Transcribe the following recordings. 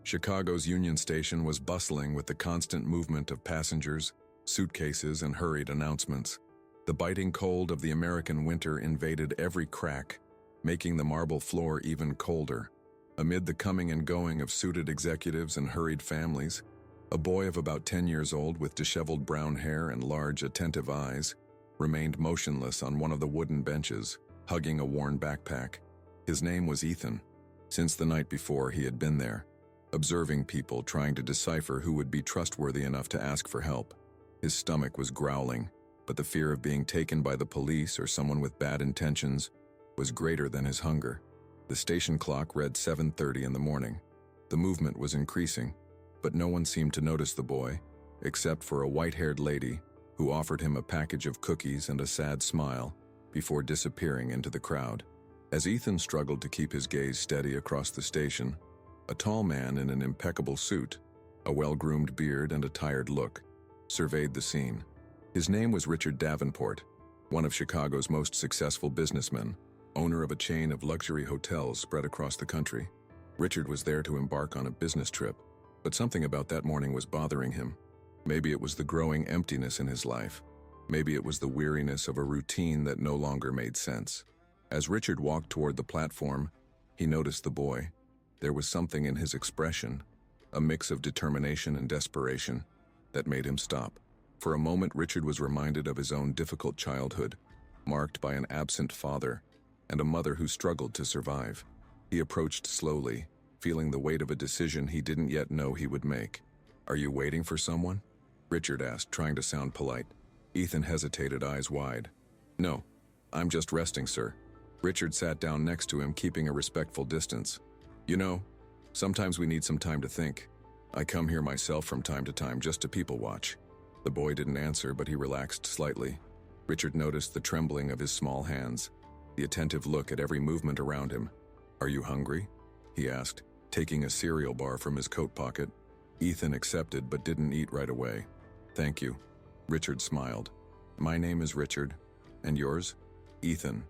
Chicago's Union Station was bustling with the constant movement of passengers, suitcases, and hurried announcements. The biting cold of the American winter invaded every crack, making the marble floor even colder. Amid the coming and going of suited executives and hurried families, a boy of about 10 years old with disheveled brown hair and large, attentive eyes remained motionless on one of the wooden benches, hugging a worn backpack. His name was Ethan. Since the night before, he had been there, observing people, trying to decipher who would be trustworthy enough to ask for help. His stomach was growling, but the fear of being taken by the police or someone with bad intentions was greater than his hunger. The station clock read 7:30 in the morning. The movement was increasing, but no one seemed to notice the boy, except for a white-haired lady who offered him a package of cookies and a sad smile before disappearing into the crowd. As Ethan struggled to keep his gaze steady across the station, a tall man in an impeccable suit, a well-groomed beard and a tired look, surveyed the scene. His name was Richard Davenport, one of Chicago's most successful businessmen, owner of a chain of luxury hotels spread across the country. Richard was there to embark on a business trip, but something about that morning was bothering him. Maybe it was the growing emptiness in his life. Maybe it was the weariness of a routine that no longer made sense. As Richard walked toward the platform, he noticed the boy. There was something in his expression, a mix of determination and desperation, that made him stop. For a moment, Richard was reminded of his own difficult childhood, marked by an absent father and a mother who struggled to survive. He approached slowly, feeling the weight of a decision he didn't yet know he would make. "Are you waiting for someone?" Richard asked, trying to sound polite. Ethan hesitated, eyes wide. "No, I'm just resting, sir." Richard sat down next to him, keeping a respectful distance. "You know, sometimes we need some time to think. I come here myself from time to time just to people watch." The boy didn't answer, but he relaxed slightly. Richard noticed the trembling of his small hands, the attentive look at every movement around him. "Are you hungry?" he asked, taking a cereal bar from his coat pocket. Ethan accepted but didn't eat right away. "Thank you." Richard smiled. "My name is Richard. And yours?" "Ethan."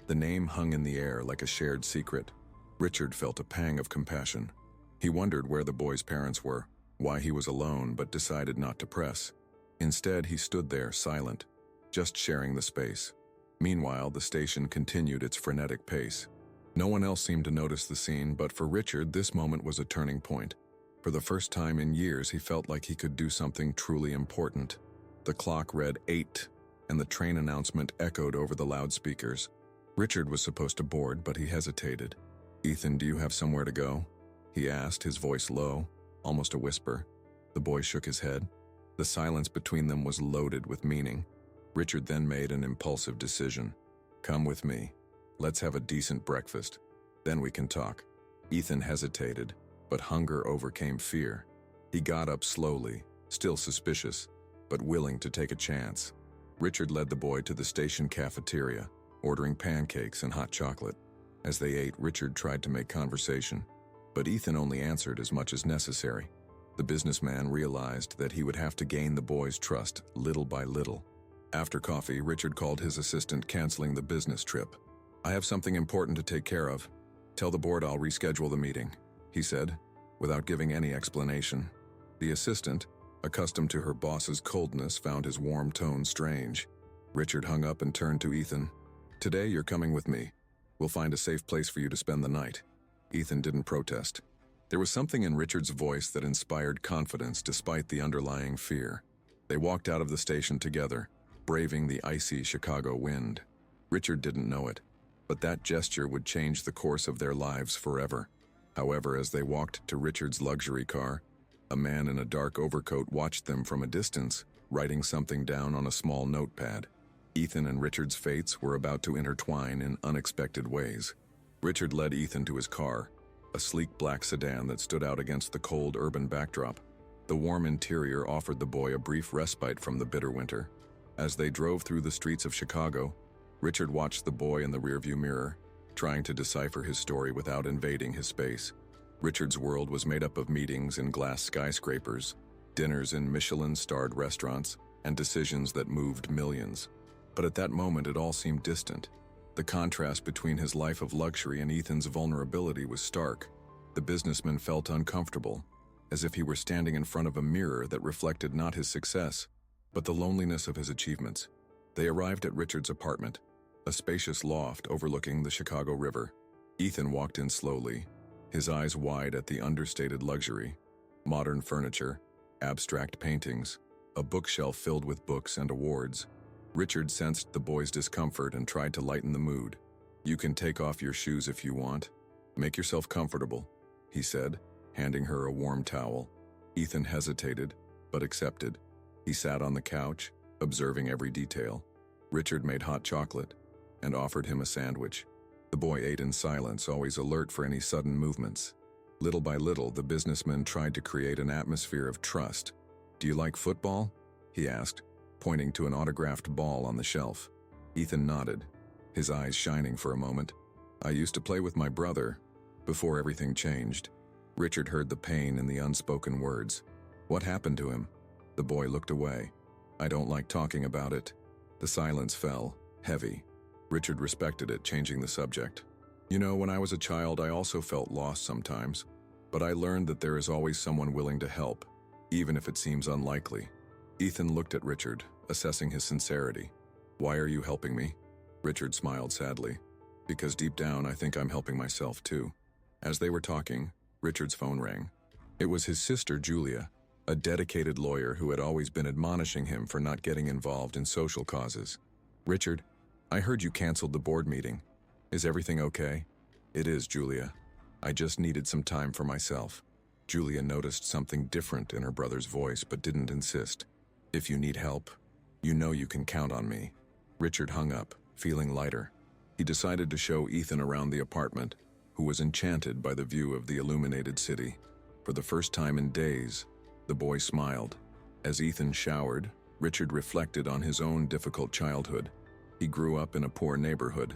The name hung in the air like a shared secret. Richard felt a pang of compassion. He wondered where the boy's parents were, why he was alone, but decided not to press. Instead, he stood there, silent, just sharing the space. Meanwhile, the station continued its frenetic pace. No one else seemed to notice the scene, but for Richard, this moment was a turning point. For the first time in years, he felt like he could do something truly important. The clock read 8, and the train announcement echoed over the loudspeakers. Richard was supposed to board, but he hesitated. "Ethan, do you have somewhere to go?" he asked, his voice low, almost a whisper. The boy shook his head. The silence between them was loaded with meaning. Richard then made an impulsive decision. "Come with me. Let's have a decent breakfast. Then we can talk." Ethan hesitated, but hunger overcame fear. He got up slowly, still suspicious, but willing to take a chance. Richard led the boy to the station cafeteria, ordering pancakes and hot chocolate. As they ate, Richard tried to make conversation, but Ethan only answered as much as necessary. The businessman realized that he would have to gain the boy's trust little by little. After coffee, Richard called his assistant, canceling the business trip. "I have something important to take care of. Tell the board I'll reschedule the meeting," he said, without giving any explanation. The assistant, accustomed to her boss's coldness, found his warm tone strange. Richard hung up and turned to Ethan. "Today you're coming with me. We'll find a safe place for you to spend the night." Ethan didn't protest. There was something in Richard's voice that inspired confidence despite the underlying fear. They walked out of the station together, braving the icy Chicago wind. Richard didn't know it, but that gesture would change the course of their lives forever. However, as they walked to Richard's luxury car, a man in a dark overcoat watched them from a distance, writing something down on a small notepad. Ethan and Richard's fates were about to intertwine in unexpected ways. Richard led Ethan to his car, a sleek black sedan that stood out against the cold urban backdrop. The warm interior offered the boy a brief respite from the bitter winter. As they drove through the streets of Chicago, Richard watched the boy in the rearview mirror, trying to decipher his story without invading his space. Richard's world was made up of meetings in glass skyscrapers, dinners in Michelin-starred restaurants, and decisions that moved millions. But at that moment, it all seemed distant. The contrast between his life of luxury and Ethan's vulnerability was stark. The businessman felt uncomfortable, as if he were standing in front of a mirror that reflected not his success, but the loneliness of his achievements. They arrived at Richard's apartment, a spacious loft overlooking the Chicago River. Ethan walked in slowly, his eyes wide at the understated luxury. Modern furniture, abstract paintings, a bookshelf filled with books and awards. Richard sensed the boy's discomfort and tried to lighten the mood. "You can take off your shoes if you want. Make yourself comfortable," he said, handing her a warm towel. Ethan hesitated, but accepted. He sat on the couch, observing every detail. Richard made hot chocolate and offered him a sandwich. The boy ate in silence, always alert for any sudden movements. Little by little, the businessman tried to create an atmosphere of trust. "Do you like football?" he asked, pointing to an autographed ball on the shelf. Ethan nodded, his eyes shining for a moment. "I used to play with my brother, before everything changed." Richard heard the pain in the unspoken words. "What happened to him?" The boy looked away. "I don't like talking about it." The silence fell, heavy. Richard respected it, changing the subject. "You know, when I was a child, I also felt lost sometimes, but I learned that there is always someone willing to help, even if it seems unlikely." Ethan looked at Richard, assessing his sincerity. "Why are you helping me?" Richard smiled sadly. "Because deep down, I think I'm helping myself too." As they were talking, Richard's phone rang. It was his sister, Julia, a dedicated lawyer who had always been admonishing him for not getting involved in social causes. "Richard, I heard you canceled the board meeting. Is everything okay?" "It is, Julia. I just needed some time for myself." Julia noticed something different in her brother's voice but didn't insist. "If you need help, you know you can count on me." Richard hung up, feeling lighter. He decided to show Ethan around the apartment, who was enchanted by the view of the illuminated city. For the first time in days, the boy smiled. As Ethan showered, Richard reflected on his own difficult childhood. He grew up in a poor neighborhood,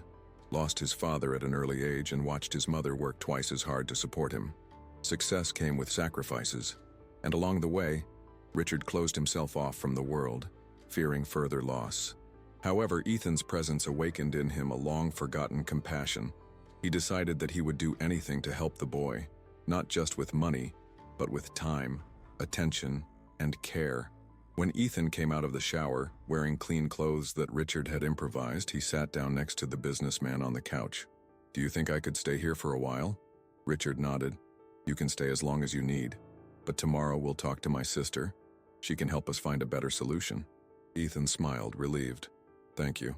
lost his father at an early age, and watched his mother work twice as hard to support him. Success came with sacrifices, and along the way, Richard closed himself off from the world, fearing further loss. However, Ethan's presence awakened in him a long-forgotten compassion. He decided that he would do anything to help the boy, not just with money, but with time, attention, and care. When Ethan came out of the shower, wearing clean clothes that Richard had improvised, he sat down next to the businessman on the couch. "Do you think I could stay here for a while?" Richard nodded. "You can stay as long as you need, but tomorrow we'll talk to my sister. She can help us find a better solution." Ethan smiled, relieved. "Thank you."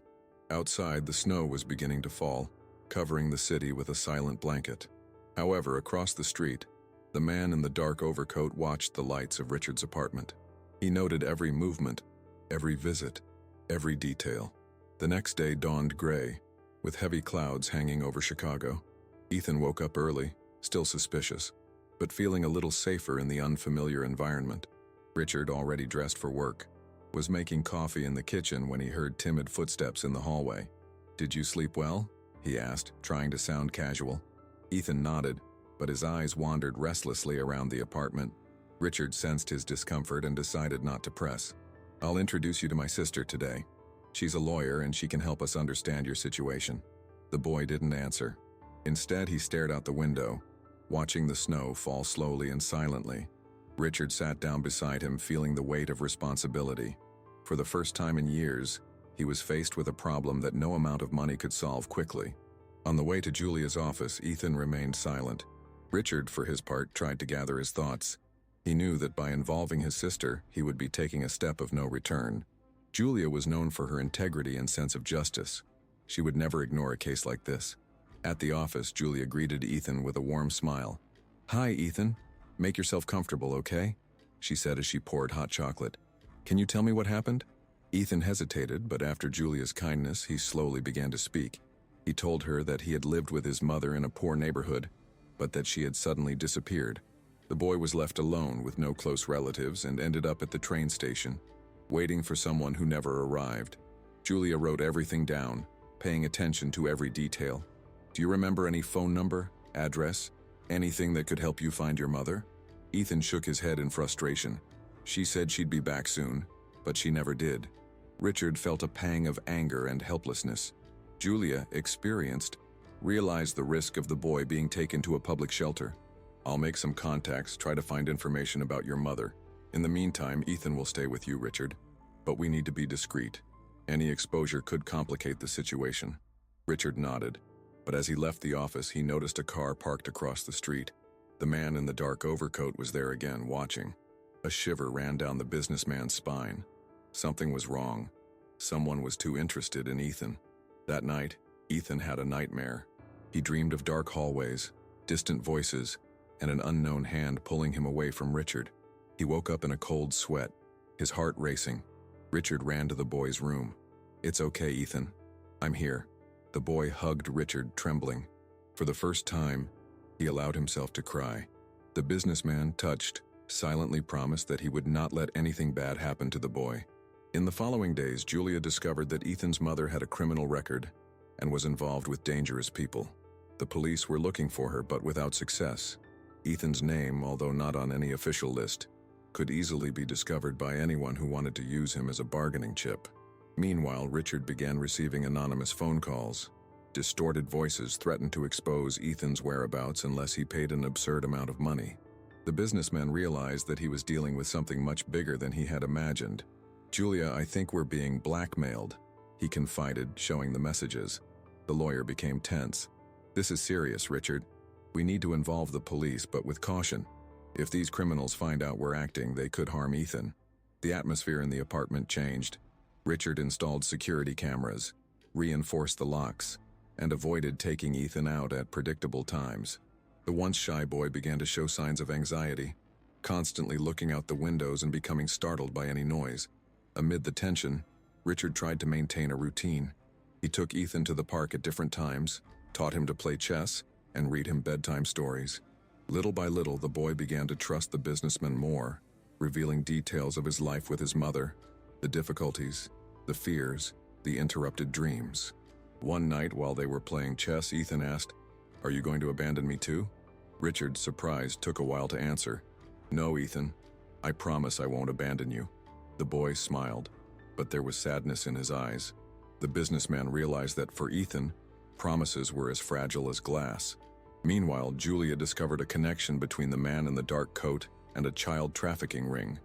Outside, the snow was beginning to fall, covering the city with a silent blanket. However, across the street, the man in the dark overcoat watched the lights of Richard's apartment. He noted every movement, every visit, every detail. The next day dawned gray, with heavy clouds hanging over Chicago. Ethan woke up early, still suspicious, but feeling a little safer in the unfamiliar environment. Richard, already dressed for work, was making coffee in the kitchen when he heard timid footsteps in the hallway. "Did you sleep well?" he asked, trying to sound casual. Ethan nodded, but his eyes wandered restlessly around the apartment. Richard sensed his discomfort and decided not to press. "I'll introduce you to my sister today. She's a lawyer and she can help us understand your situation." The boy didn't answer. Instead, he stared out the window, watching the snow fall slowly and silently. Richard sat down beside him, feeling the weight of responsibility. For the first time in years, he was faced with a problem that no amount of money could solve quickly. On the way to Julia's office, Ethan remained silent. Richard, for his part, tried to gather his thoughts. He knew that by involving his sister, he would be taking a step of no return. Julia was known for her integrity and sense of justice. She would never ignore a case like this. At the office, Julia greeted Ethan with a warm smile. "Hi, Ethan. Make yourself comfortable, okay?" she said as she poured hot chocolate. "Can you tell me what happened?" Ethan hesitated, but after Julia's kindness, he slowly began to speak. He told her that he had lived with his mother in a poor neighborhood, but that she had suddenly disappeared. The boy was left alone with no close relatives and ended up at the train station, waiting for someone who never arrived. Julia wrote everything down, paying attention to every detail. "Do you remember any phone number, address, anything that could help you find your mother?" Ethan shook his head in frustration. "She said she'd be back soon, but she never did." Richard felt a pang of anger and helplessness. Julia, experienced, realized the risk of the boy being taken to a public shelter. I'll make some contacts, try to find information about your mother. In the meantime, Ethan will stay with you, Richard. But we need to be discreet. Any exposure could complicate the situation." Richard nodded, but as he left the office, he noticed a car parked across the street. The man in the dark overcoat was there again, watching. A shiver ran down the businessman's spine. Something was wrong. Someone was too interested in Ethan. That night, Ethan had a nightmare. He dreamed of dark hallways, distant voices, and an unknown hand pulling him away from Richard. He woke up in a cold sweat, his heart racing. Richard ran to the boy's room. "It's okay, Ethan. I'm here." The boy hugged Richard, trembling. For the first time, he allowed himself to cry. The businessman, touched, silently promised that he would not let anything bad happen to the boy. In the following days, Julia discovered that Ethan's mother had a criminal record and was involved with dangerous people. The police were looking for her, but without success. Ethan's name, although not on any official list, could easily be discovered by anyone who wanted to use him as a bargaining chip. Meanwhile, Richard began receiving anonymous phone calls. Distorted voices threatened to expose Ethan's whereabouts unless he paid an absurd amount of money. The businessman realized that he was dealing with something much bigger than he had imagined. "Julia, I think we're being blackmailed," he confided, showing the messages. The lawyer became tense. "This is serious, Richard. We need to involve the police, but with caution. If these criminals find out we're acting, they could harm Ethan." The atmosphere in the apartment changed. Richard installed security cameras, reinforced the locks, and avoided taking Ethan out at predictable times. The once shy boy began to show signs of anxiety, constantly looking out the windows and becoming startled by any noise. Amid the tension, Richard tried to maintain a routine. He took Ethan to the park at different times, taught him to play chess, and read him bedtime stories. Little by little, the boy began to trust the businessman more, revealing details of his life with his mother, the difficulties, the fears, the interrupted dreams. One night, while they were playing chess, Ethan asked, "Are you going to abandon me too?" Richard, surprised, took a while to answer. "No, Ethan. I promise I won't abandon you." The boy smiled, but there was sadness in his eyes. The businessman realized that for Ethan, promises were as fragile as glass. Meanwhile, Julia discovered a connection between the man in the dark coat and a child trafficking ring.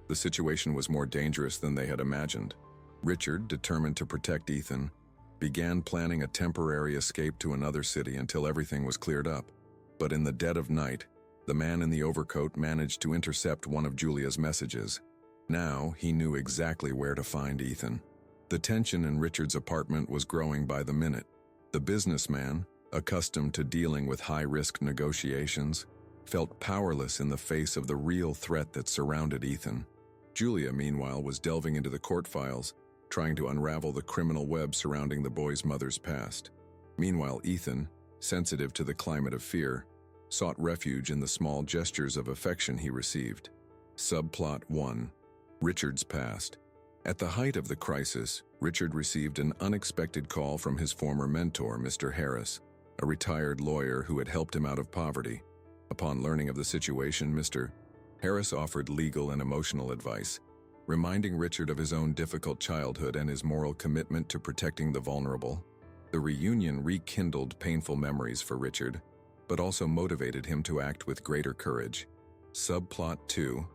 The situation was more dangerous than they had imagined. Richard, determined to protect Ethan, began planning a temporary escape to another city until everything was cleared up. But in the dead of night, the man in the overcoat managed to intercept one of Julia's messages. Now he knew exactly where to find Ethan. The tension in Richard's apartment was growing by the minute. The businessman, accustomed to dealing with high-risk negotiations, felt powerless in the face of the real threat that surrounded Ethan. Julia, meanwhile, was delving into the court files, trying to unravel the criminal web surrounding the boy's mother's past. Meanwhile, Ethan, sensitive to the climate of fear, sought refuge in the small gestures of affection he received. Subplot 1. Richard's past. At the height of the crisis, Richard received an unexpected call from his former mentor, Mr. Harris, a retired lawyer who had helped him out of poverty. Upon learning of the situation, Mr. Harris offered legal and emotional advice, reminding Richard of his own difficult childhood and his moral commitment to protecting the vulnerable. The reunion rekindled painful memories for Richard, but also motivated him to act with greater courage. Subplot 2.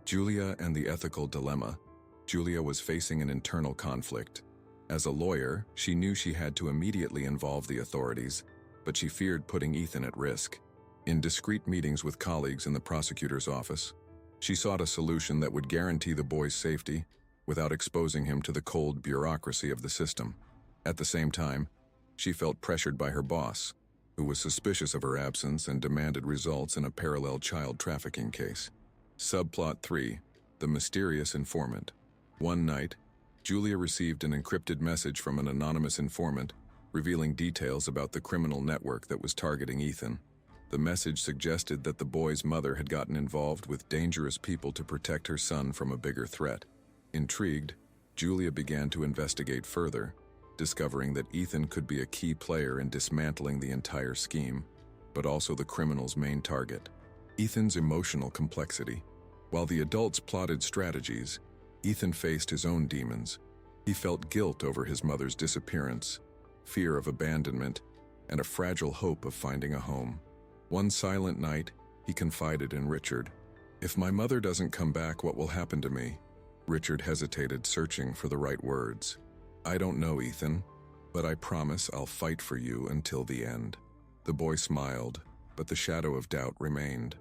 Julia and the ethical dilemma. Julia was facing an internal conflict. As a lawyer, she knew she had to immediately involve the authorities, but she feared putting Ethan at risk. In discreet meetings with colleagues in the prosecutor's office, she sought a solution that would guarantee the boy's safety without exposing him to the cold bureaucracy of the system. At the same time, she felt pressured by her boss, who was suspicious of her absence and demanded results in a parallel child trafficking case. Subplot 3. The mysterious informant. One night, Julia received an encrypted message from an anonymous informant, revealing details about the criminal network that was targeting Ethan. The message suggested that the boy's mother had gotten involved with dangerous people to protect her son from a bigger threat. Intrigued, Julia began to investigate further, discovering that Ethan could be a key player in dismantling the entire scheme, but also the criminal's main target. Ethan's emotional complexity. While the adults plotted strategies, Ethan faced his own demons. He felt guilt over his mother's disappearance, fear of abandonment, and a fragile hope of finding a home. One silent night, He confided in Richard. "If my mother doesn't come back, what will happen to me?" Richard hesitated, searching for the right words. "I don't know, Ethan, but I promise I'll fight for you until the end." The boy smiled, but the shadow of doubt remained.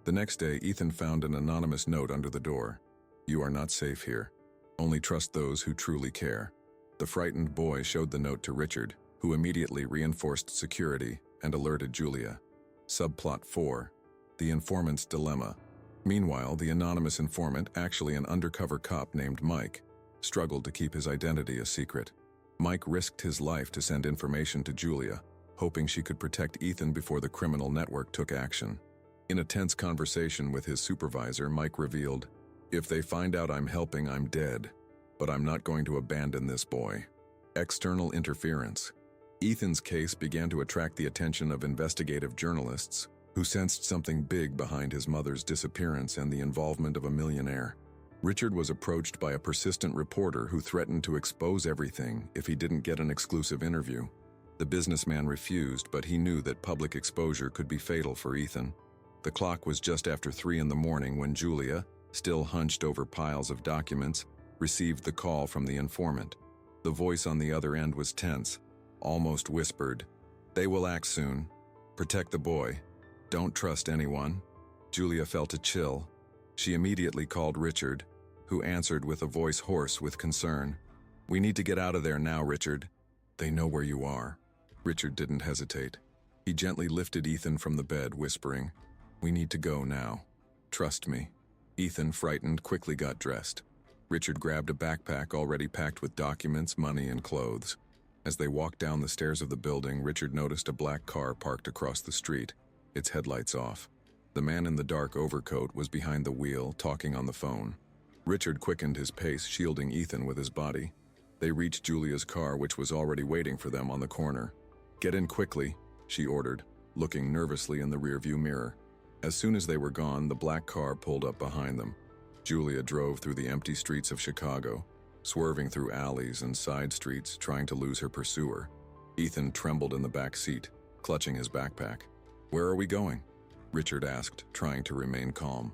The next day, Ethan found an anonymous note under the door. "You are not safe here. Only trust those who truly care." The frightened boy showed the note to Richard, who immediately reinforced security and alerted Julia. Subplot 4. The Informant's Dilemma. Meanwhile, the anonymous informant, actually an undercover cop named Mike, struggled to keep his identity a secret. Mike risked his life to send information to Julia, hoping she could protect Ethan before the criminal network took action. In a tense conversation with his supervisor, Mike revealed, "If they find out I'm helping, I'm dead. But I'm not going to abandon this boy." External interference. Ethan's case began to attract the attention of investigative journalists who sensed something big behind his mother's disappearance and the involvement of a millionaire. Richard was approached by a persistent reporter who threatened to expose everything if he didn't get an exclusive interview. The businessman refused, but he knew that public exposure could be fatal for Ethan. The clock was just after 3 in the morning when Julia, still hunched over piles of documents, received the call from the informant. The voice on the other end was tense, almost whispered. "They will act soon. Protect the boy. Don't trust anyone." Julia felt a chill. She immediately called Richard, who answered with a voice hoarse with concern. "We need to get out of there now, Richard." "They know where you are." Richard didn't hesitate. He gently lifted Ethan from the bed, whispering, "We need to go now. Trust me." Ethan, frightened, quickly got dressed. Richard grabbed a backpack already packed with documents, money, and clothes. As they walked down the stairs of the building, Richard noticed a black car parked across the street, its headlights off. The man in the dark overcoat was behind the wheel, talking on the phone. Richard quickened his pace, shielding Ethan with his body. They reached Julia's car, which was already waiting for them on the corner. "Get in quickly," she ordered, looking nervously in the rearview mirror. As soon as they were gone, the black car pulled up behind them. Julia drove through the empty streets of Chicago, swerving through alleys and side streets, trying to lose her pursuer. Ethan trembled in the back seat, clutching his backpack. "Where are we going?" Richard asked, trying to remain calm.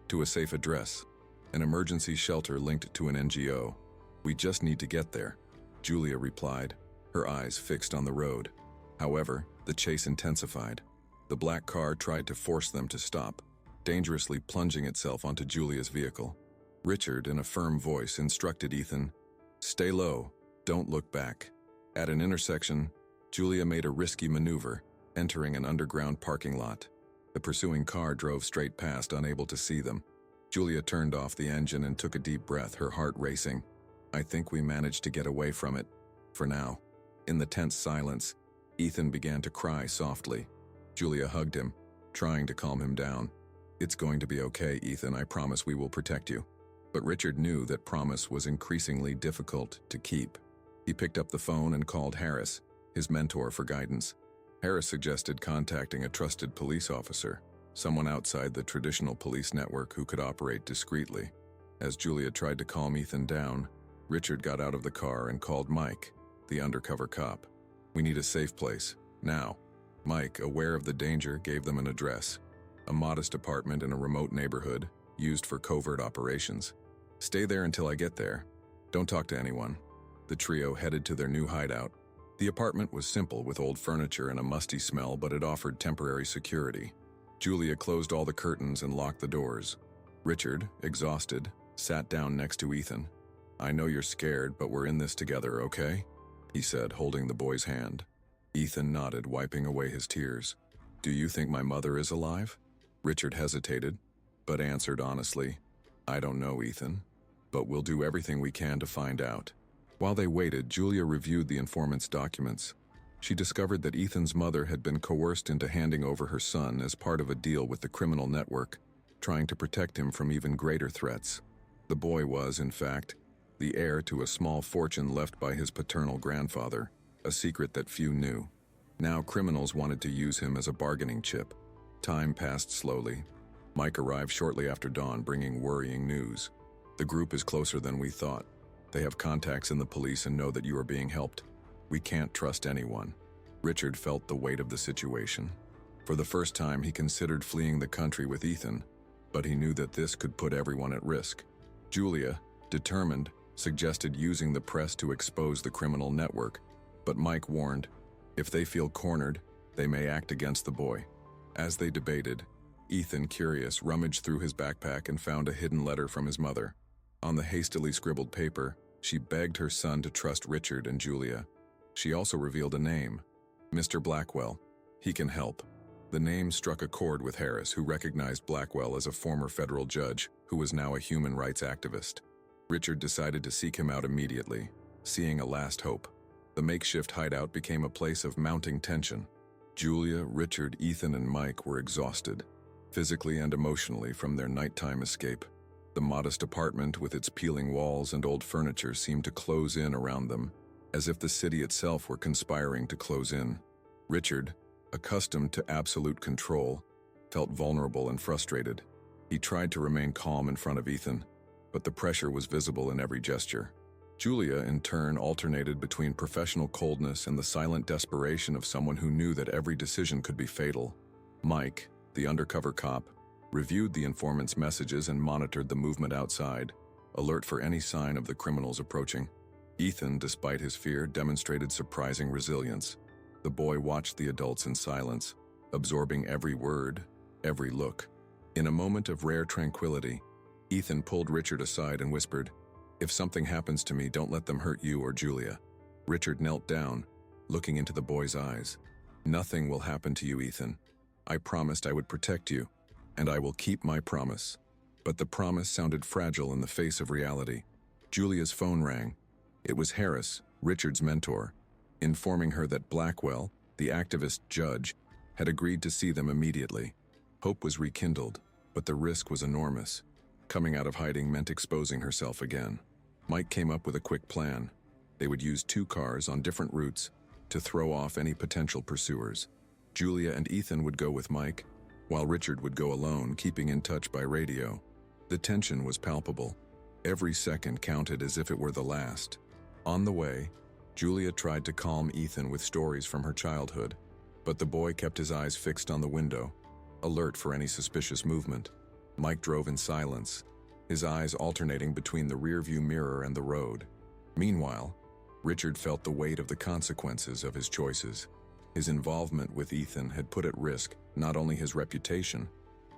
"To a safe address. An emergency shelter linked to an NGO. We just need to get there," Julia replied, her eyes fixed on the road. However, the chase intensified. The black car tried to force them to stop, dangerously plunging itself onto Julia's vehicle. Richard, in a firm voice, instructed Ethan, "Stay low, don't look back." At an intersection, Julia made a risky maneuver, entering an underground parking lot. The pursuing car drove straight past, unable to see them. Julia turned off the engine and took a deep breath, her heart racing. "I think we managed to get away from it. For now." In the tense silence, Ethan began to cry softly. Julia hugged him, trying to calm him down. "It's going to be okay, Ethan. I promise we will protect you." But Richard knew that promise was increasingly difficult to keep. He picked up the phone and called Harris, his mentor, for guidance. Harris suggested contacting a trusted police officer, someone outside the traditional police network who could operate discreetly. As Julia tried to calm Ethan down, Richard got out of the car and called Mike, the undercover cop. "We need a safe place, now." Mike, aware of the danger, gave them an address, a modest apartment in a remote neighborhood, used for covert operations. "Stay there until I get there. Don't talk to anyone." The trio headed to their new hideout. The apartment was simple, with old furniture and a musty smell, but it offered temporary security. Julia closed all the curtains and locked the doors. Richard, exhausted, sat down next to Ethan. "I know you're scared, but we're in this together, okay?" he said, holding the boy's hand. Ethan nodded, wiping away his tears. "Do you think my mother is alive?" Richard hesitated, but answered honestly, "I don't know, Ethan, but we'll do everything we can to find out." While they waited, Julia reviewed the informant's documents. She discovered that Ethan's mother had been coerced into handing over her son as part of a deal with the criminal network, trying to protect him from even greater threats. The boy was, in fact, the heir to a small fortune left by his paternal grandfather, a secret that few knew. Now criminals wanted to use him as a bargaining chip. Time passed slowly. Mike arrived shortly after dawn, bringing worrying news. "The group is closer than we thought. They have contacts in the police and know that you are being helped. We can't trust anyone." Richard felt the weight of the situation. For the first time, he considered fleeing the country with Ethan, but he knew that this could put everyone at risk. Julia, determined, suggested using the press to expose the criminal network, but Mike warned, if they feel cornered, they may act against the boy. As they debated, Ethan, curious, rummaged through his backpack and found a hidden letter from his mother. On the hastily scribbled paper, she begged her son to trust Richard and Julia. She also revealed a name, Mr. Blackwell. He can help. The name struck a chord with Harris, who recognized Blackwell as a former federal judge who was now a human rights activist. Richard decided to seek him out immediately, seeing a last hope. The makeshift hideout became a place of mounting tension. Julia, Richard, Ethan, and Mike were exhausted, physically and emotionally, from their nighttime escape. The modest apartment with its peeling walls and old furniture seemed to close in around them, as if the city itself were conspiring to close in. Richard, accustomed to absolute control, felt vulnerable and frustrated. He tried to remain calm in front of Ethan, but the pressure was visible in every gesture. Julia, in turn, alternated between professional coldness and the silent desperation of someone who knew that every decision could be fatal. Mike, the undercover cop, reviewed the informant's messages and monitored the movement outside, alert for any sign of the criminals approaching. Ethan, despite his fear, demonstrated surprising resilience. The boy watched the adults in silence, absorbing every word, every look. In a moment of rare tranquility, Ethan pulled Richard aside and whispered, "If something happens to me, don't let them hurt you or Julia." Richard knelt down, looking into the boy's eyes. "Nothing will happen to you, Ethan. I promised I would protect you, and I will keep my promise." But the promise sounded fragile in the face of reality. Julia's phone rang. It was Harris, Richard's mentor, informing her that Blackwell, the activist judge, had agreed to see them immediately. Hope was rekindled, but the risk was enormous. Coming out of hiding meant exposing herself again. Mike came up with a quick plan. They would use 2 cars on different routes to throw off any potential pursuers. Julia and Ethan would go with Mike, while Richard would go alone, keeping in touch by radio. The tension was palpable. Every second counted as if it were the last. On the way, Julia tried to calm Ethan with stories from her childhood, but the boy kept his eyes fixed on the window, alert for any suspicious movement. Mike drove in silence, his eyes alternating between the rearview mirror and the road. Meanwhile, Richard felt the weight of the consequences of his choices. His involvement with Ethan had put at risk not only his reputation,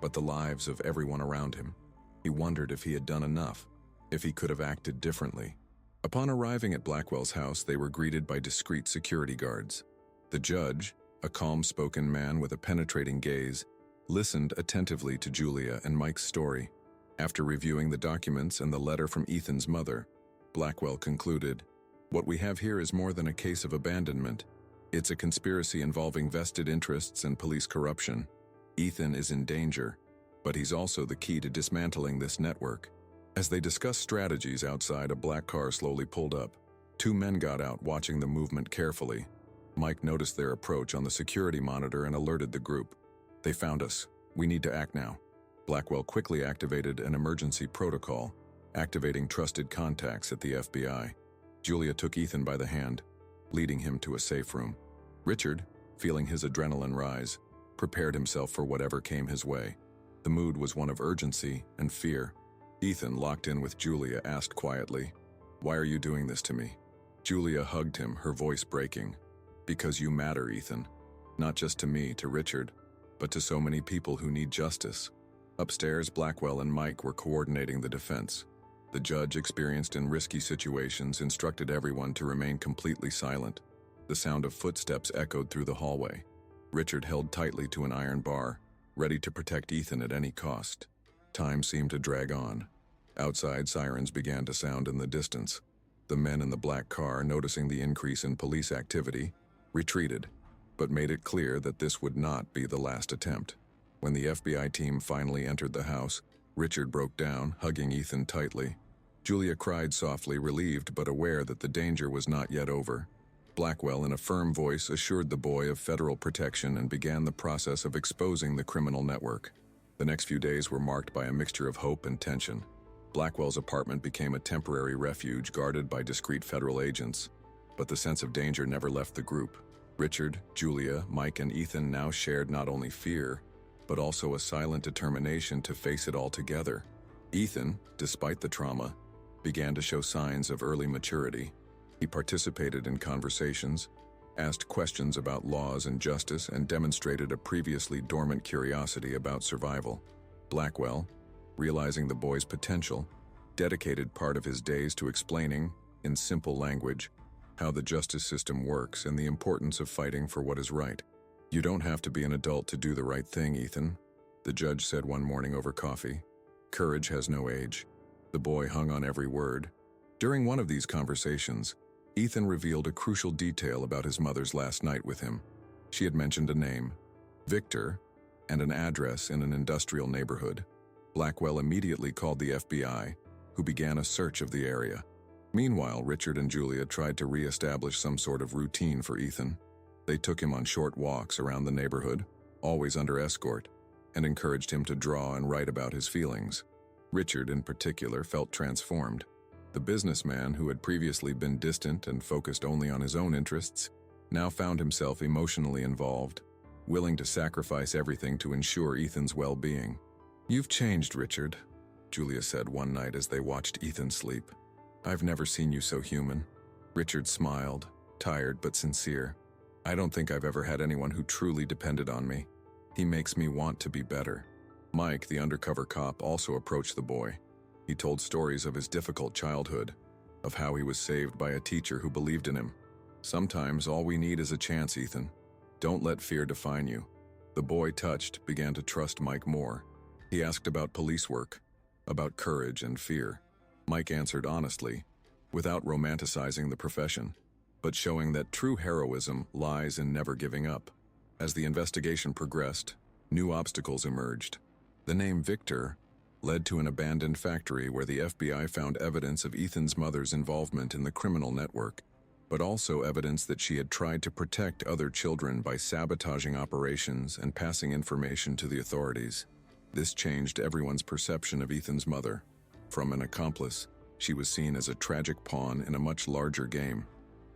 but the lives of everyone around him. He wondered if he had done enough, if he could have acted differently. Upon arriving at Blackwell's house, they were greeted by discreet security guards. The judge, a calm-spoken man with a penetrating gaze, listened attentively to Julia and Mike's story. After reviewing the documents and the letter from Ethan's mother, Blackwell concluded, "What we have here is more than a case of abandonment. It's a conspiracy involving vested interests and police corruption. Ethan is in danger, but he's also the key to dismantling this network." As they discussed strategies outside, a black car slowly pulled up. 2 men got out, watching the movement carefully. Mike noticed their approach on the security monitor and alerted the group. "They found us. We need to act now." Blackwell quickly activated an emergency protocol, activating trusted contacts at the FBI. Julia took Ethan by the hand, leading him to a safe room. Richard, feeling his adrenaline rise, prepared himself for whatever came his way. The mood was one of urgency and fear. Ethan, locked in with Julia, asked quietly, "Why are you doing this to me?" Julia hugged him, her voice breaking. "Because you matter, Ethan. Not just to me, to Richard, but to so many people who need justice." Upstairs, Blackwell and Mike were coordinating the defense. The judge, experienced in risky situations, instructed everyone to remain completely silent. The sound of footsteps echoed through the hallway. Richard held tightly to an iron bar, ready to protect Ethan at any cost. Time seemed to drag on. Outside, sirens began to sound in the distance. The men in the black car, noticing the increase in police activity, retreated, but made it clear that this would not be the last attempt. When the FBI team finally entered the house, Richard broke down, hugging Ethan tightly. Julia cried softly, relieved but aware that the danger was not yet over. Blackwell, in a firm voice, assured the boy of federal protection and began the process of exposing the criminal network. The next few days were marked by a mixture of hope and tension. Blackwell's apartment became a temporary refuge guarded by discreet federal agents, but the sense of danger never left the group. Richard, Julia, Mike, and Ethan now shared not only fear, but also a silent determination to face it all together. Ethan, despite the trauma, began to show signs of early maturity. He participated in conversations, asked questions about laws and justice, and demonstrated a previously dormant curiosity about survival. Blackwell, realizing the boy's potential, dedicated part of his days to explaining, in simple language, how the justice system works and the importance of fighting for what is right. "You don't have to be an adult to do the right thing, Ethan," the judge said one morning over coffee. "Courage has no age." The boy hung on every word. During one of these conversations, Ethan revealed a crucial detail about his mother's last night with him. She had mentioned a name, Victor, and an address in an industrial neighborhood. Blackwell immediately called the FBI, who began a search of the area. Meanwhile, Richard and Julia tried to re-establish some sort of routine for Ethan. They took him on short walks around the neighborhood, always under escort, and encouraged him to draw and write about his feelings. Richard, in particular, felt transformed. The businessman, who had previously been distant and focused only on his own interests, now found himself emotionally involved, willing to sacrifice everything to ensure Ethan's well-being. "You've changed, Richard," Julia said one night as they watched Ethan sleep. "I've never seen you so human." Richard smiled, tired but sincere. "I don't think I've ever had anyone who truly depended on me. He makes me want to be better." Mike, the undercover cop, also approached the boy. He told stories of his difficult childhood, of how he was saved by a teacher who believed in him. "Sometimes all we need is a chance, Ethan. Don't let fear define you." The boy, touched, began to trust Mike more. He asked about police work, about courage and fear. Mike answered honestly, without romanticizing the profession, but showing that true heroism lies in never giving up. As the investigation progressed, new obstacles emerged. The name Victor led to an abandoned factory where the FBI found evidence of Ethan's mother's involvement in the criminal network, but also evidence that she had tried to protect other children by sabotaging operations and passing information to the authorities. This changed everyone's perception of Ethan's mother. From an accomplice, she was seen as a tragic pawn in a much larger game.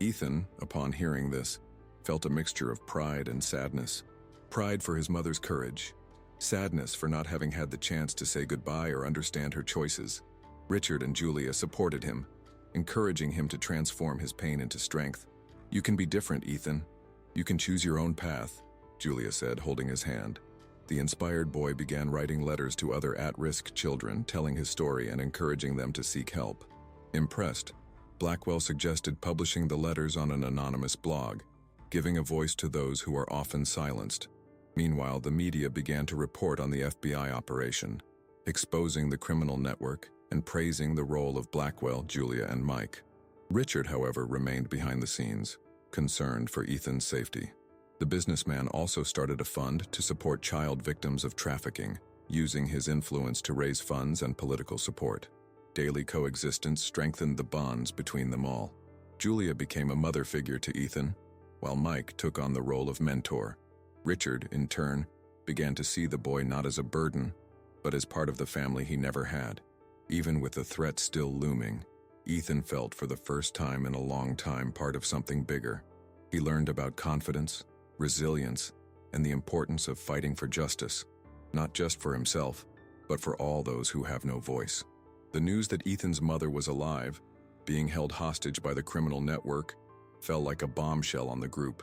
Ethan, upon hearing this, felt a mixture of pride and sadness. Pride for his mother's courage, sadness for not having had the chance to say goodbye or understand her choices. Richard and Julia supported him, encouraging him to transform his pain into strength. "You can be different, Ethan. You can choose your own path," Julia said, holding his hand. The inspired boy began writing letters to other at-risk children, telling his story and encouraging them to seek help. Impressed, Blackwell suggested publishing the letters on an anonymous blog, giving a voice to those who are often silenced. Meanwhile, the media began to report on the FBI operation, exposing the criminal network and praising the role of Blackwell, Julia, and Mike. Richard, however, remained behind the scenes, concerned for Ethan's safety. The businessman also started a fund to support child victims of trafficking, using his influence to raise funds and political support. Daily coexistence strengthened the bonds between them all. Julia became a mother figure to Ethan, while Mike took on the role of mentor. Richard, in turn, began to see the boy not as a burden, but as part of the family he never had. Even with the threat still looming, Ethan felt for the first time in a long time part of something bigger. He learned about confidence, resilience, and the importance of fighting for justice, not just for himself, but for all those who have no voice. The news that Ethan's mother was alive, being held hostage by the criminal network, fell like a bombshell on the group.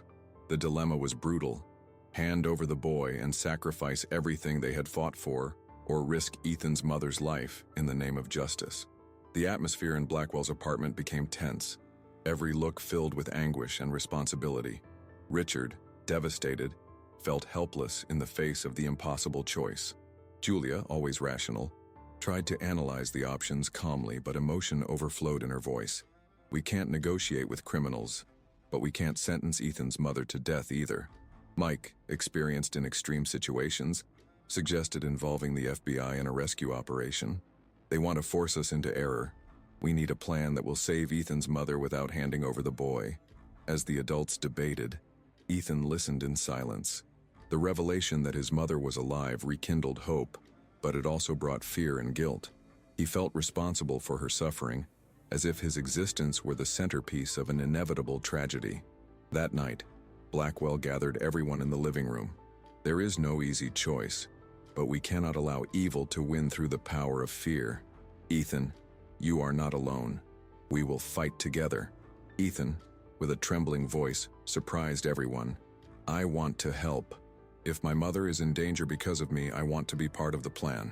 The dilemma was brutal: hand over the boy and sacrifice everything they had fought for, or risk Ethan's mother's life in the name of justice. The atmosphere in Blackwell's apartment became tense, every look filled with anguish and responsibility. Richard, devastated, felt helpless in the face of the impossible choice. Julia, always rational, tried to analyze the options calmly, but emotion overflowed in her voice. "We can't negotiate with criminals, but we can't sentence Ethan's mother to death either." Mike, experienced in extreme situations, suggested involving the FBI in a rescue operation. "They want to force us into error. We need a plan that will save Ethan's mother without handing over the boy." As the adults debated, Ethan listened in silence. The revelation that his mother was alive rekindled hope, but it also brought fear and guilt. He felt responsible for her suffering, as if his existence were the centerpiece of an inevitable tragedy. That night, Blackwell gathered everyone in the living room. There is no easy choice, but we cannot allow evil to win through the power of fear. Ethan, you are not alone. We will fight together. Ethan, with a trembling voice, surprised everyone. I want to help. If my mother is in danger because of me, I want to be part of the plan.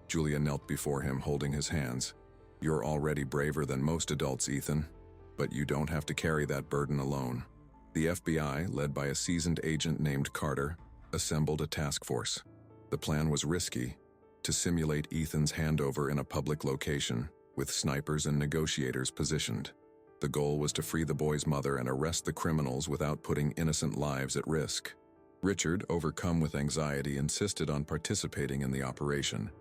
Julia knelt before him, holding his hands. You're already braver than most adults, Ethan, but you don't have to carry that burden alone. The FBI, led by a seasoned agent named Carter, assembled a task force. The plan was risky, to simulate Ethan's handover in a public location, with snipers and negotiators positioned. The goal was to free the boy's mother and arrest the criminals without putting innocent lives at risk. Richard, overcome with anxiety, insisted on participating in the operation.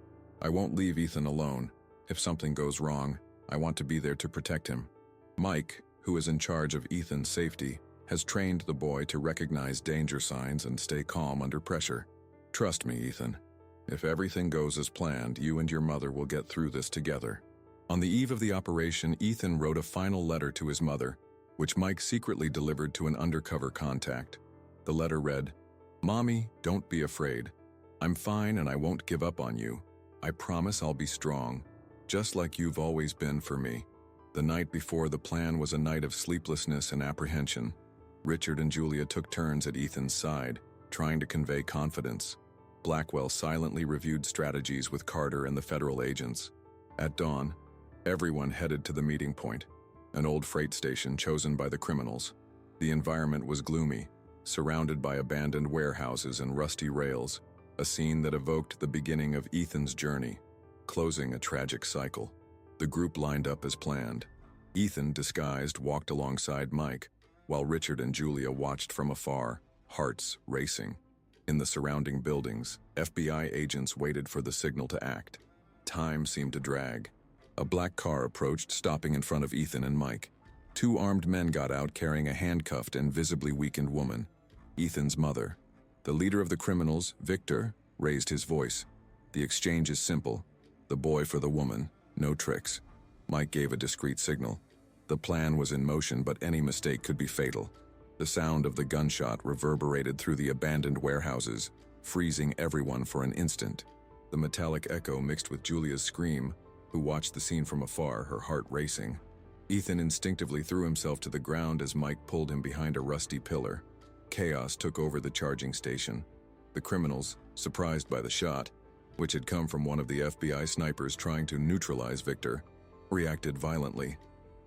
I won't leave Ethan alone. If something goes wrong, I want to be there to protect him. Mike, who is in charge of Ethan's safety, has trained the boy to recognize danger signs and stay calm under pressure. Trust me, Ethan. If everything goes as planned, you and your mother will get through this together. On the eve of the operation, Ethan wrote a final letter to his mother, which Mike secretly delivered to an undercover contact. The letter read, "Mommy, don't be afraid. I'm fine and I won't give up on you. I promise I'll be strong, just like you've always been for me." The night before the plan was a night of sleeplessness and apprehension. Richard and Julia took turns at Ethan's side, trying to convey confidence. Blackwell silently reviewed strategies with Carter and the federal agents. At dawn, everyone headed to the meeting point, an old freight station chosen by the criminals. The environment was gloomy, surrounded by abandoned warehouses and rusty rails, a scene that evoked the beginning of Ethan's journey, closing a tragic cycle. The group lined up as planned. Ethan, disguised, walked alongside Mike, while Richard and Julia watched from afar, hearts racing. In the surrounding buildings, FBI agents waited for the signal to act. Time seemed to drag. A black car approached, stopping in front of Ethan and Mike. Two armed men got out carrying a handcuffed and visibly weakened woman, Ethan's mother. The leader of the criminals, Victor, raised his voice. The exchange is simple. The boy for the woman, no tricks. Mike gave a discreet signal. The plan was in motion, but any mistake could be fatal. The sound of the gunshot reverberated through the abandoned warehouses, freezing everyone for an instant. The metallic echo mixed with Julia's scream, who watched the scene from afar, her heart racing. Ethan instinctively threw himself to the ground as Mike pulled him behind a rusty pillar. Chaos took over the charging station. The criminals, surprised by the shot, which had come from one of the FBI snipers trying to neutralize Victor, reacted violently.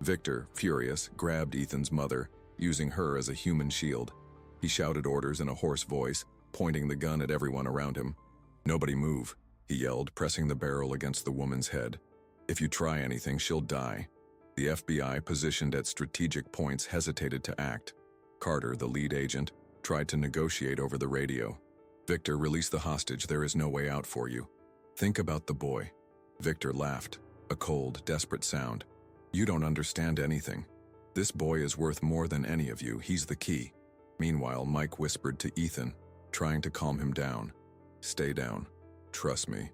Victor, furious, grabbed Ethan's mother, using her as a human shield. He shouted orders in a hoarse voice, pointing the gun at everyone around him. "Nobody move," he yelled, pressing the barrel against the woman's head. "If you try anything, she'll die." The FBI, positioned at strategic points, hesitated to act. Carter, the lead agent, tried to negotiate over the radio. "Victor, release the hostage. There is no way out for you. Think about the boy." Victor laughed, a cold, desperate sound. "You don't understand anything. This boy is worth more than any of you. He's the key." Meanwhile, Mike whispered to Ethan, trying to calm him down. "Stay down. Trust me.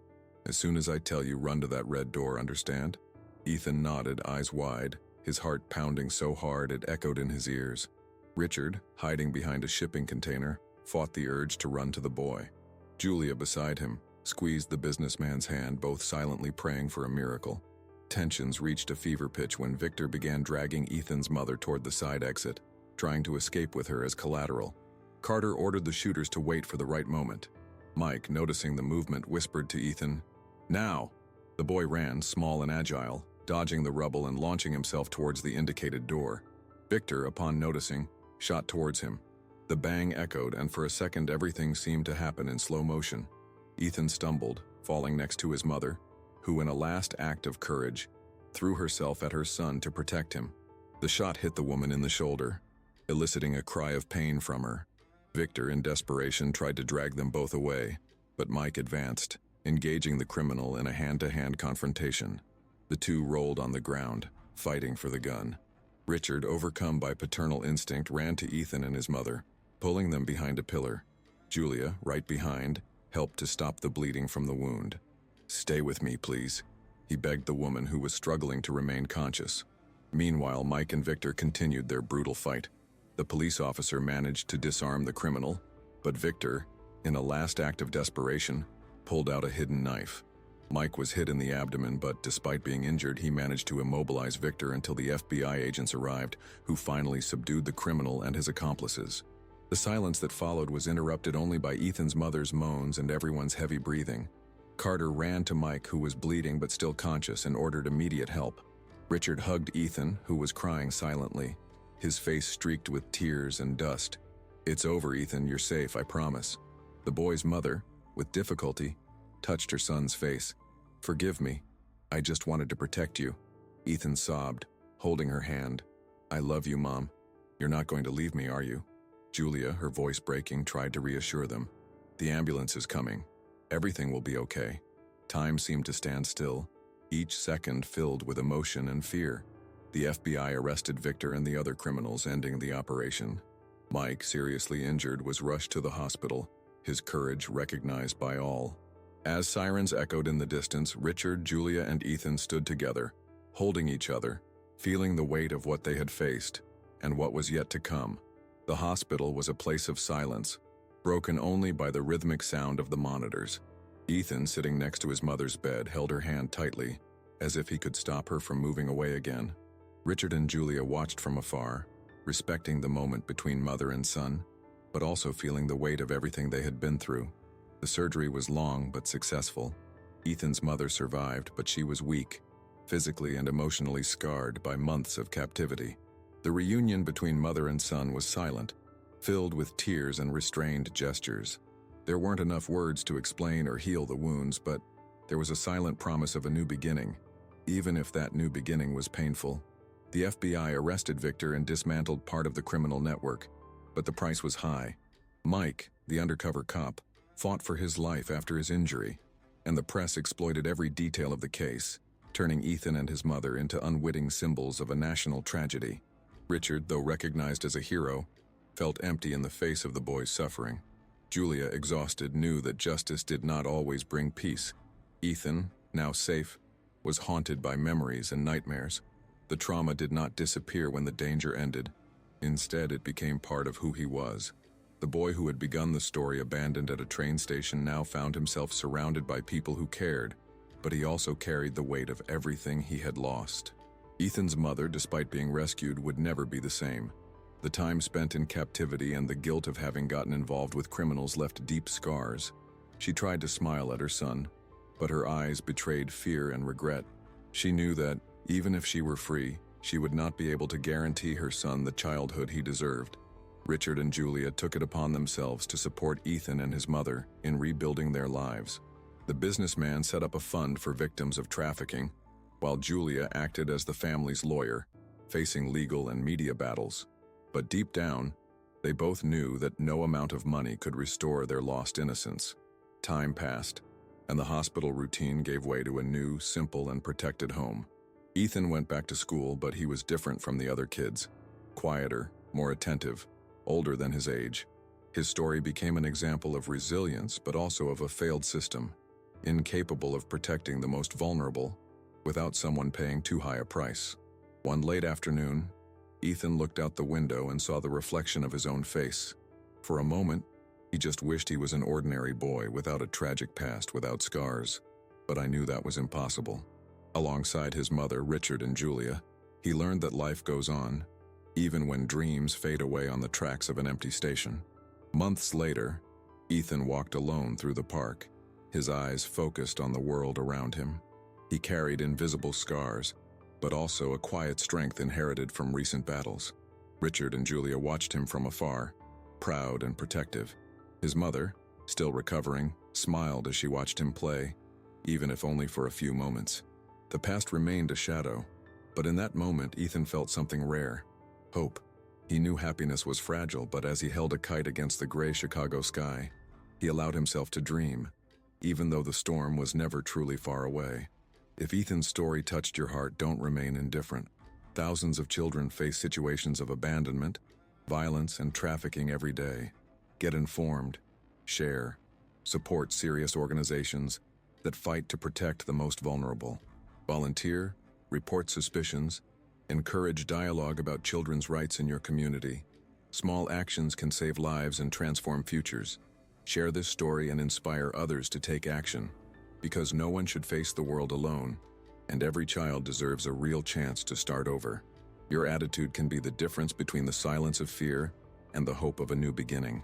As soon as I tell you, run to that red door, understand?" Ethan nodded, eyes wide, his heart pounding so hard it echoed in his ears. Richard, hiding behind a shipping container, fought the urge to run to the boy. Julia, beside him, squeezed the businessman's hand, both silently praying for a miracle. Tensions reached a fever pitch when Victor began dragging Ethan's mother toward the side exit, trying to escape with her as collateral. Carter ordered the shooters to wait for the right moment. Mike, noticing the movement, whispered to Ethan, "Now!" The boy ran, small and agile, dodging the rubble and launching himself towards the indicated door. Victor, upon noticing, shot towards him. The bang echoed, and for a second everything seemed to happen in slow motion. Ethan stumbled, falling next to his mother, who, in a last act of courage, threw herself at her son to protect him. The shot hit the woman in the shoulder, eliciting a cry of pain from her. Victor, in desperation, tried to drag them both away, but Mike advanced, engaging the criminal in a hand-to-hand confrontation. The two rolled on the ground, fighting for the gun. Richard, overcome by paternal instinct, ran to Ethan and his mother, pulling them behind a pillar. Julia, right behind, helped to stop the bleeding from the wound. "Stay with me, please," he begged the woman, who was struggling to remain conscious. Meanwhile, Mike and Victor continued their brutal fight. The The police officer managed to disarm the criminal, but Victor, in a last act of desperation, pulled out a hidden knife. Mike was hit in the abdomen, but despite being injured, he managed to immobilize Victor until the FBI agents arrived, who finally subdued the criminal and his accomplices. The silence that followed was interrupted only by Ethan's mother's moans and everyone's heavy breathing. Carter ran to Mike, who was bleeding but still conscious, and ordered immediate help. Richard hugged Ethan, who was crying silently, his face streaked with tears and dust. "It's over, Ethan, you're safe, I promise." The boy's mother, with difficulty, touched her son's face. "Forgive me. I just wanted to protect you." Ethan sobbed, holding her hand. "I love you, Mom. You're not going to leave me, are you?" Julia, her voice breaking, tried to reassure them. "The ambulance is coming. Everything will be okay." Time seemed to stand still, each second filled with emotion and fear. The FBI arrested Victor and the other criminals, ending the operation. Mike, seriously injured, was rushed to the hospital, his courage recognized by all. As sirens echoed in the distance, Richard, Julia, and Ethan stood together, holding each other, feeling the weight of what they had faced and what was yet to come. The hospital was a place of silence, broken only by the rhythmic sound of the monitors. Ethan, sitting next to his mother's bed, held her hand tightly, as if he could stop her from moving away again. Richard and Julia watched from afar, respecting the moment between mother and son, but also feeling the weight of everything they had been through. The surgery was long but successful. Ethan's mother survived, but she was weak, physically and emotionally scarred by months of captivity. The reunion between mother and son was silent, filled with tears and restrained gestures. There weren't enough words to explain or heal the wounds, but there was a silent promise of a new beginning, even if that new beginning was painful. The FBI arrested Victor and dismantled part of the criminal network, but the price was high. Mike, the undercover cop, fought for his life after his injury, and the press exploited every detail of the case, turning Ethan and his mother into unwitting symbols of a national tragedy. Richard, though recognized as a hero, felt empty in the face of the boy's suffering. Julia, exhausted, knew that justice did not always bring peace. Ethan, now safe, was haunted by memories and nightmares. The trauma did not disappear when the danger ended. Instead, it became part of who he was. The boy who had begun the story abandoned at a train station now found himself surrounded by people who cared, but he also carried the weight of everything he had lost. Ethan's mother, despite being rescued, would never be the same. The time spent in captivity and the guilt of having gotten involved with criminals left deep scars. She tried to smile at her son, but her eyes betrayed fear and regret. She knew that, even if she were free, she would not be able to guarantee her son the childhood he deserved. Richard and Julia took it upon themselves to support Ethan and his mother in rebuilding their lives. The businessman set up a fund for victims of trafficking, while Julia acted as the family's lawyer, facing legal and media battles. But deep down, they both knew that no amount of money could restore their lost innocence. Time passed, and the hospital routine gave way to a new, simple, and protected home. Ethan went back to school, but he was different from the other kids. Quieter, more attentive, older than his age. His story became an example of resilience, but also of a failed system, incapable of protecting the most vulnerable without someone paying too high a price. One late afternoon, Ethan looked out the window and saw the reflection of his own face. For a moment, he just wished he was an ordinary boy without a tragic past, without scars. But I knew that was impossible. Alongside his mother, Richard, and Julia, he learned that life goes on, even when dreams fade away on the tracks of an empty station. Months later, Ethan walked alone through the park, his eyes focused on the world around him. He carried invisible scars, but also a quiet strength inherited from recent battles. Richard and Julia watched him from afar, proud and protective. His mother, still recovering, smiled as she watched him play, even if only for a few moments. The past remained a shadow, but in that moment Ethan felt something rare: hope. He knew happiness was fragile, but as he held a kite against the gray Chicago sky, he allowed himself to dream, even though the storm was never truly far away. If Ethan's story touched your heart, don't remain indifferent. Thousands of children face situations of abandonment, violence, and trafficking every day. Get informed, share, support serious organizations that fight to protect the most vulnerable. Volunteer, report suspicions, encourage dialogue about children's rights in your community. Small actions can save lives and transform futures. Share this story and inspire others to take action, because no one should face the world alone, and every child deserves a real chance to start over. Your attitude can be the difference between the silence of fear and the hope of a new beginning.